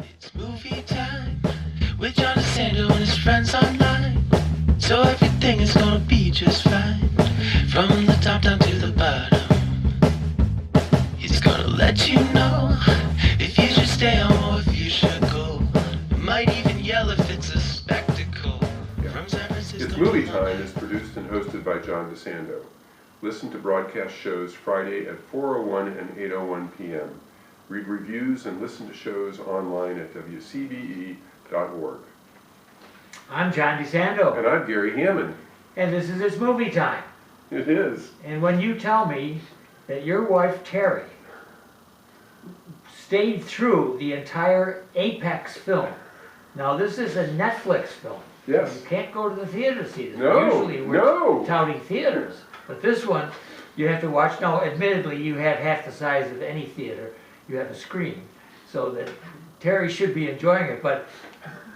It's movie time with John DeSando and his friends online. So everything is gonna be just fine. From the top down to the bottom. He's gonna let you know if you should stay home or if you should go. Might even yell if it's a spectacle. From San Francisco. It's Movie Time is produced and hosted by John DeSando. Listen to broadcast shows Friday at 4:01 and 8:01 p.m. Read reviews and listen to shows online at WCBE.org. I'm John DeSando, And I'm Gary Hammond. and this is It's Movie Time. It is. And when you tell me that your wife Terry stayed through the entire Apex film, now this is a Netflix film. Yes. You can't go to the theater to see this. No, Usually we're no. touting theaters, but this one you have to watch. Now, admittedly, you have half the size of any theater. You have a screen, so that Terry should be enjoying it. But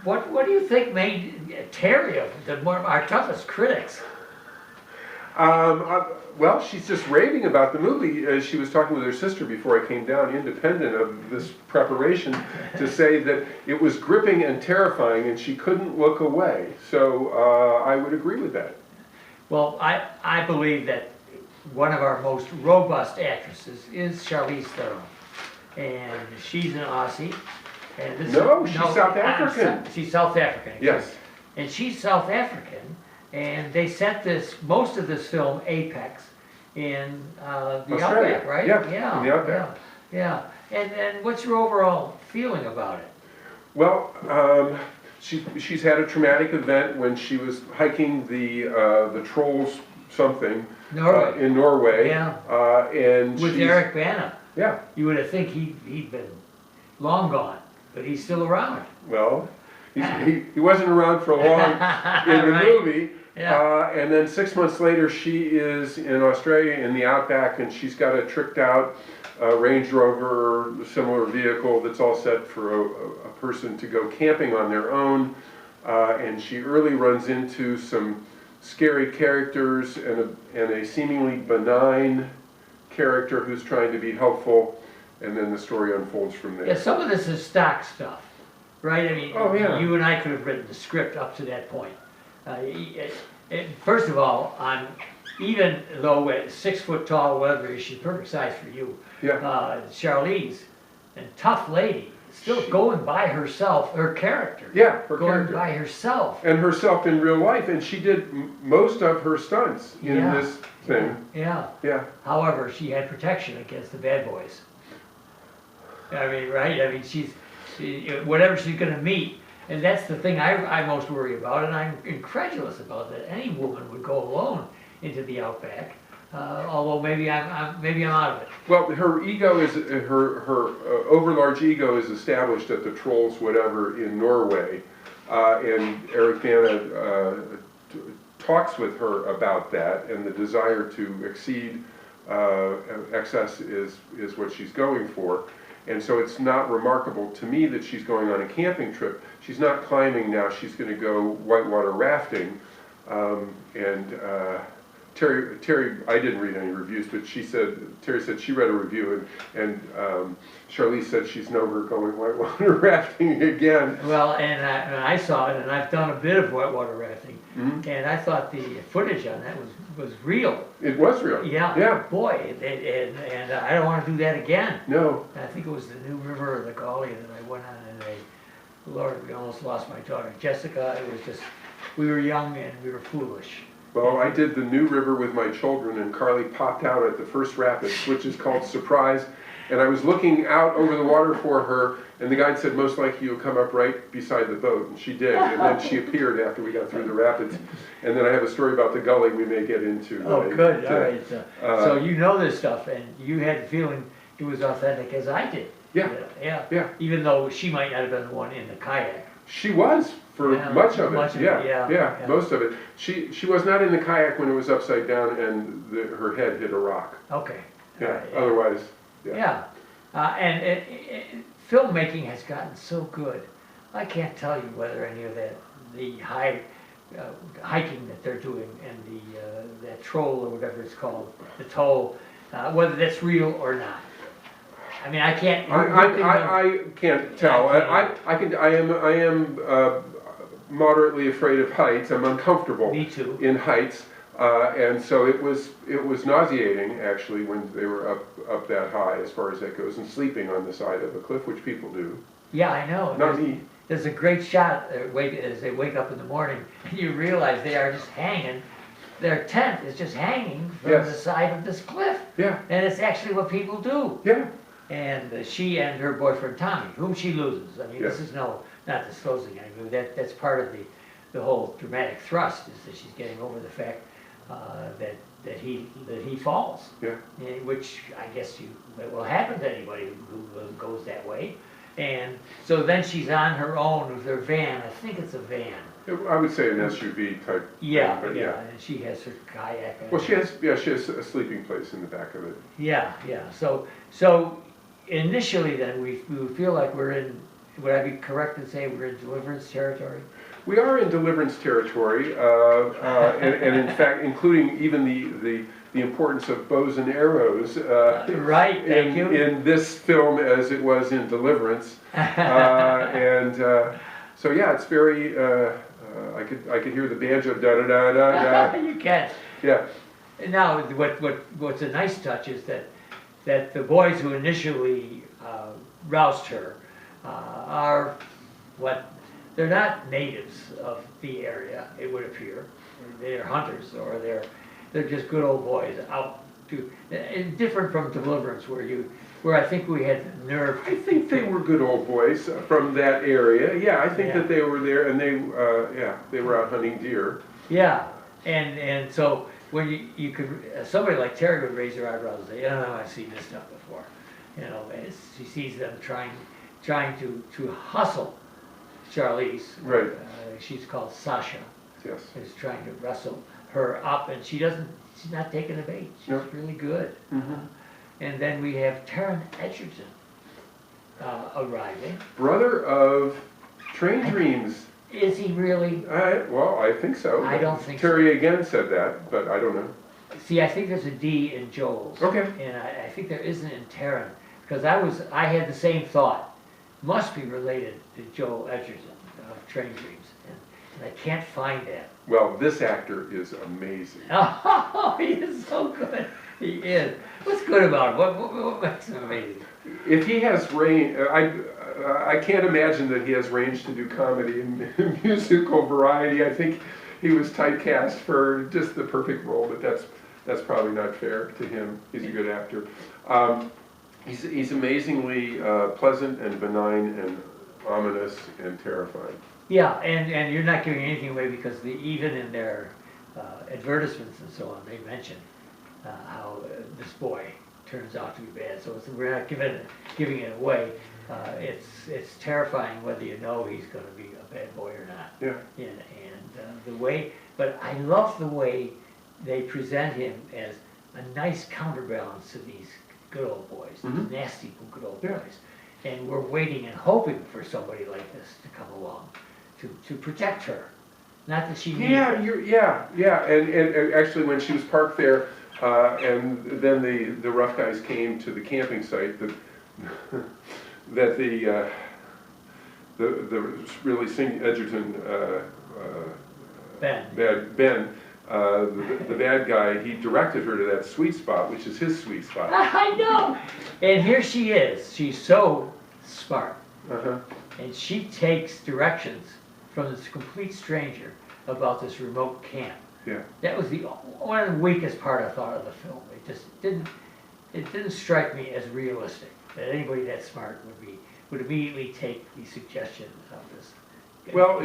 what do you think made Terry our toughest critics? Well, she's just raving about the movie. She was talking with her sister before I came down, independent of this preparation, to say that it was gripping and terrifying and she couldn't look away. So I would agree with that. Well, I believe that one of our most robust actresses is Charlize Theron, and she's an Aussie. And this she's South African. She's South African. Yes. And she's South African, and they set most of this film, Apex, in the Australia. Outback, right? Yeah, in the Outback. Yeah. And what's your overall feeling about it? Well, she's had a traumatic event when she was hiking the Trolls something Norway. in Norway. Yeah. And With she's- Eric Bana. Yeah. You would have think he'd been long gone, but he's still around. Well, he wasn't around for long in the Right. movie. Yeah. And then 6 months later, she is in Australia in the Outback, and she's got a tricked out Range Rover, similar vehicle that's all set for a person to go camping on their own. And she early runs into some scary characters and a seemingly benign character who's trying to be helpful, and then the story unfolds from there. Yeah, some of this is stock stuff, right? I mean, Oh, yeah. you and I could have written the script up to that point. First of all, even though at 6 foot tall, whatever, she's perfect size for you. Yeah. Charlize, and tough lady, still going by herself, her character. Yeah, her going character. by herself. And herself in real life, and she did most of her stunts in Yeah. this thing. Yeah. Yeah. However, she had protection against the bad boys. I mean, right? I mean, whatever she's going to meet, and that's the thing I most worry about, and I'm incredulous about that any woman would go alone into the Outback. Although maybe I'm out of it. Well, her ego is her overlarge ego is established at the Trolls whatever in Norway, and Eric Bana talks with her about that, and the desire to exceed excess is what she's going for. And so it's not remarkable to me that she's going on a camping trip. She's not climbing now, she's going to go whitewater rafting. Terry, I didn't read any reviews, but Terry said she read a review, and Charlize said she's never going whitewater rafting again. Well, and I saw it, and I've done a bit of whitewater rafting, Mm-hmm. and I thought the footage on that was real. It was real. Yeah. Yeah. Boy, and I don't want to do that again. No. I think it was the New River or the Gauley that I went on, and Lord, we almost lost my daughter, Jessica. It was just, we were young and we were foolish. Well, I did the New River with my children, and Carly popped out at the first rapids, which is called Surprise. And I was looking out over the water for her, and the guide said, most likely you'll come up right beside the boat. And she did, and then she appeared after we got through the rapids. And then I have a story about the gully we may get into. Oh, good. All right. So you know this stuff, and you had the feeling it was authentic as I did. Yeah. Yeah. Even though she might not have been the one in the kayak. She was for much of it. Yeah. Most of it. She was not in the kayak when it was upside down and her head hit a rock. Okay. Yeah. Otherwise, yeah. And filmmaking has gotten so good. I can't tell you whether any of the hiking that they're doing and that troll or whatever it's called, the toll, whether that's real or not. I mean, I can't. I can't tell. Yeah, I am moderately afraid of heights. I'm uncomfortable Me too. in heights, and so it was nauseating actually when they were up that high as far as that goes, and sleeping on the side of a cliff, which people do. Yeah, I know. Not me. There's a great shot as they wake up in the morning, and you realize they are just hanging. Their tent is just hanging from Yes. the side of this cliff. Yeah, And it's actually what people do. yeah, And she and her boyfriend Tommy, whom she loses. I mean, this Yes. is not disclosing anything. That's part of the whole dramatic thrust, is that she's getting over the fact that he falls. yeah. Which I guess that will happen to anybody who goes that way. And so then she's on her own with her van. I think it's a van. I would say an SUV type. Yeah, thing, but yeah, and she has her kayak. Well, she has a sleeping place in the back of it. Yeah, yeah. So initially, then we feel like we're in. Would I be correct in saying we're in deliverance territory? We are in deliverance territory, and in fact, including even the importance of bows and arrows. Right. Thank you. In this film, as it was in Deliverance, so yeah, it's very. I could hear the banjo da da da da da. You can. Yeah. Now, what's a nice touch is that the boys who initially roused her are they're not natives of the area, it would appear. They're hunters, or they're just good old boys out to, different from Deliverance, where I think we had nerve. I think they were good old boys from that area. Yeah, I think Yeah. that they were there, and they were out hunting deer. Yeah, and so when you could, somebody like Terry would raise her eyebrows and say, "Oh, I've seen this stuff before," and she sees them trying to hustle Charlize. Right. She's called Sasha. Yes. Is trying to wrestle her up, and she's not taking the bait. She's Nope. really good. Mm-hmm. And then we have Taron Egerton arriving. Brother of Train Dreams. Is he really? Well, I think so. I don't think Terry again said that, but I don't know. See, I think there's a D in Joel's. Okay. And I think there isn't in Taron, because I had the same thought. Must be related to Joel Edgerton of Train Dreams, and I can't find that. Well, this actor is amazing. Oh, he is so good. He is. What's good about him? What makes him amazing? If he has range, I can't imagine that he has range to do comedy and musical variety. I think he was typecast for just the perfect role, but that's probably not fair to him. He's a good actor. He's amazingly pleasant and benign and ominous and terrifying. Yeah, and you're not giving anything away, because even in their advertisements and so on, they mention how this boy turns out to be bad. So we're not giving it away. It's terrifying whether you know he's going to be a bad boy or not. Yeah. And the way, but I love the way they present him as a nice counterbalance to these good old boys, Mhm. these nasty good old Yeah. boys. And we're waiting and hoping for somebody like this to come along to protect her. Not that she needs Yeah, it. yeah. And actually, when she was parked there, and then the rough guys came to the camping site, that the really Edgerton Ben. Ben, the bad guy, he directed her to that sweet spot, which is his sweet spot. I know! And here she is. She's so smart. Uh-huh. And she takes directions from this complete stranger about this remote camp. Yeah. That was one of the weakest part I thought of the film. It just didn't strike me as realistic that anybody that smart would immediately take the suggestion of this. Well,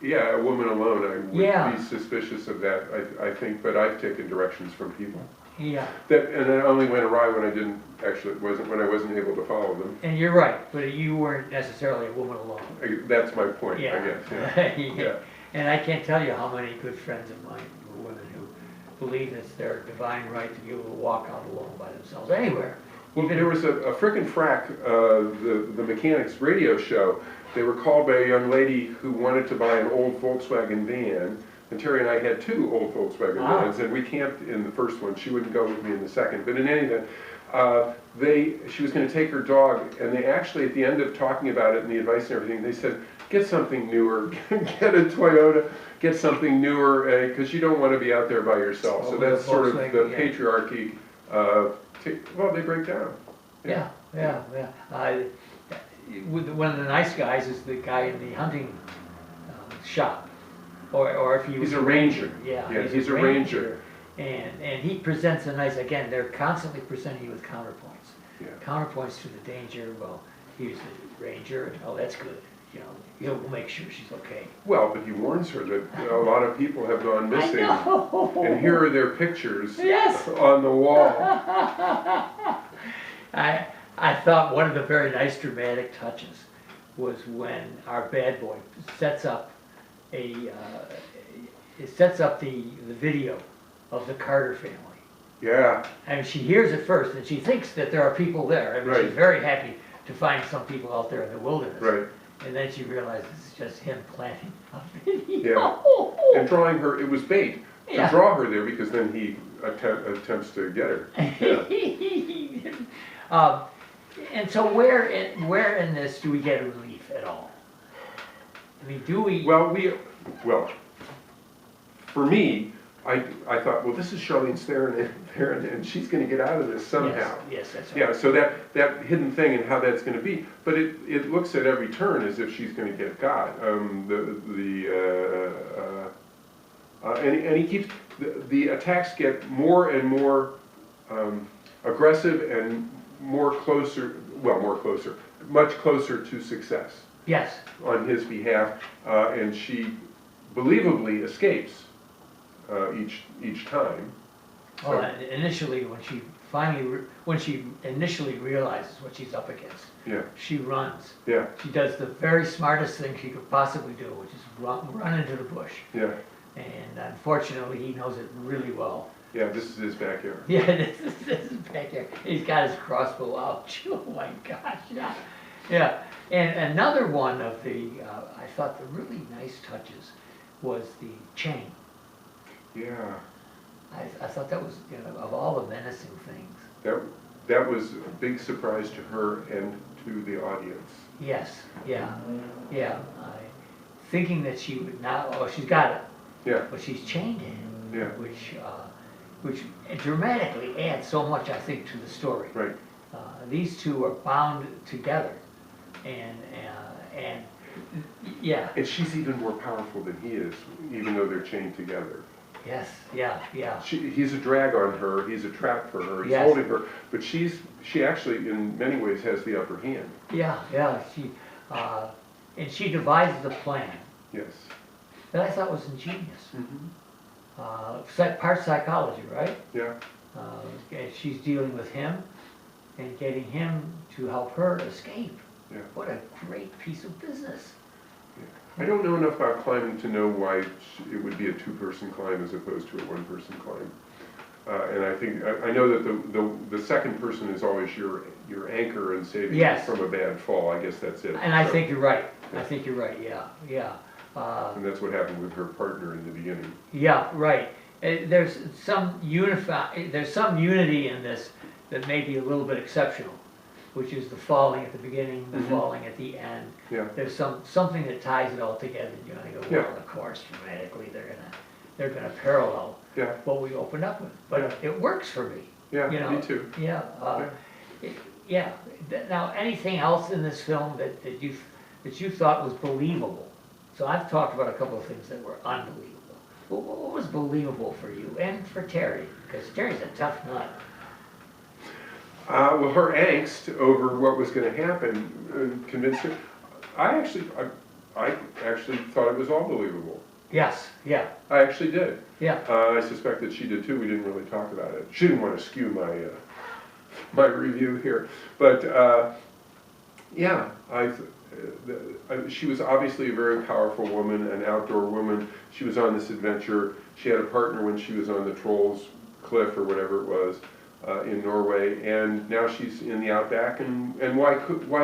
yeah, a woman alone, I would Yeah. be suspicious of that, I think, but I've taken directions from people. Yeah, And it only went awry when when I wasn't able to follow them. and you're right, but you weren't necessarily a woman alone. That's my point, Yeah. I guess, yeah. Yeah. And I can't tell you how many good friends of mine, women who believe it's their divine right to be able to walk out alone by themselves anywhere. Well, there was a frickin' frack, the mechanics radio show. They were called by a young lady who wanted to buy an old Volkswagen van, and Terry and I had two old Volkswagen Wow. vans, and we camped in the first one. She wouldn't go with me in the second, but in any event, She was going to take her dog, and they actually, at the end of talking about it and the advice and everything, they said, get something newer, get a Toyota, get something newer, because you don't want to be out there by yourself. So that's sort of the patriarchy. Well, they break down. Yeah. One of the nice guys is the guy in the hunting shop, or if he was he's a ranger. Yeah, he's a ranger. And he presents a nice, again, they're constantly presenting you with counterpoints. Yeah. Counterpoints to the danger. Well, he's the ranger, and oh, that's good. You know, he'll make sure she's okay. Well, but he warns her that a lot of people have gone missing. I know. And here are their pictures Yes. on the wall. I thought one of the very nice dramatic touches was when our bad boy sets up the video of the Carter family. Yeah. And she hears it first, and she thinks that there are people there. I mean, Right. she's very happy to find some people out there in the wilderness. Right. And then she realizes it's just him planting a video. Yeah. And drawing her, it was bait to Yeah. draw her there, because then he attempts to get her. Yeah. And so where in this do we get relief at all? I mean, do we? Well, for me, I thought, well, this is Charlene Theron, and she's going to get out of this somehow. Yes, that's right. Yeah, so that hidden thing and how that's going to be, but it looks at every turn as if she's going to get got. And he keeps the attacks get more and more aggressive and much closer to success. Yes. On his behalf, and she believably escapes each time. So, Well, initially, when she initially realizes what she's up against, yeah, she runs. yeah, She does the very smartest thing she could possibly do, which is run into the bush. yeah, And unfortunately, he knows it really well. yeah. This is his backyard. Yeah, this is back here. He's got his crossbow out. Oh my gosh, yeah. Yeah, and another one of the, I thought the really nice touches was the chain. Yeah, I thought that was, you know, of all the menacing things. that was a big surprise to her and to the audience. Yes, yeah. Thinking that she would now, oh, she's got it, Yeah, but she's chained him. yeah, Which dramatically adds so much, I think, to the story. right. These two are bound together, and yeah. And she's even more powerful than he is, even though they're chained together. Yes, yeah. He's a drag on her. He's a trap for her. He's Yes. holding her, but she actually, in many ways, has the upper hand. Yeah. And she devises a plan Yes. that I thought was ingenious. Mm-hmm. Part psychology, right? Yeah. And she's dealing with him and getting him to help her escape. Yeah. What a great piece of business. I don't know enough about climbing to know why it would be a two-person climb as opposed to a one-person climb. And I think I know that the second person is always your anchor and saving you Yes. from a bad fall. I guess that's it. And I So- think you're right. Yeah. I think you're right, yeah. And that's what happened with her partner in the beginning. Yeah, right. There's some unity in this that may be a little bit exceptional, which is the falling at the beginning, the Mhm. falling at the end. Yeah. There's something that ties it all together. You know, I go, Yeah. well, of course, dramatically they're gonna parallel Yeah. what we opened up with, but Yeah. it works for me. Yeah. You know, Me too. Yeah. Yeah. Now, anything else in this film that you thought was believable? So I've talked about a couple of things that were unbelievable. What was believable for you and for Terry? Because Terry's a tough nut. Well, her angst over what was going to happen convinced her. I actually thought it was all believable. Yes. Yeah. I actually did. Yeah. I suspect that she did too. We didn't really talk about it. She didn't want to skew my review here, but yeah, she was obviously a very powerful woman, an outdoor woman. She was on this adventure. She had a partner when she was on the Trolls Cliff or whatever it was in Norway, and now she's in the outback. And why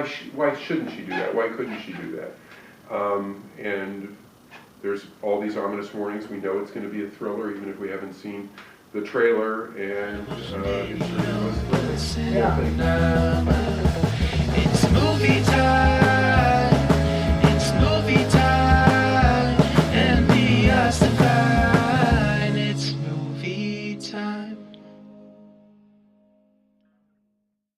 shouldn't she do that? Why couldn't she do that? And there's all these ominous warnings. We know it's going to be a thriller, even if we haven't seen the trailer. And it certainly was. cinema. It's movie time.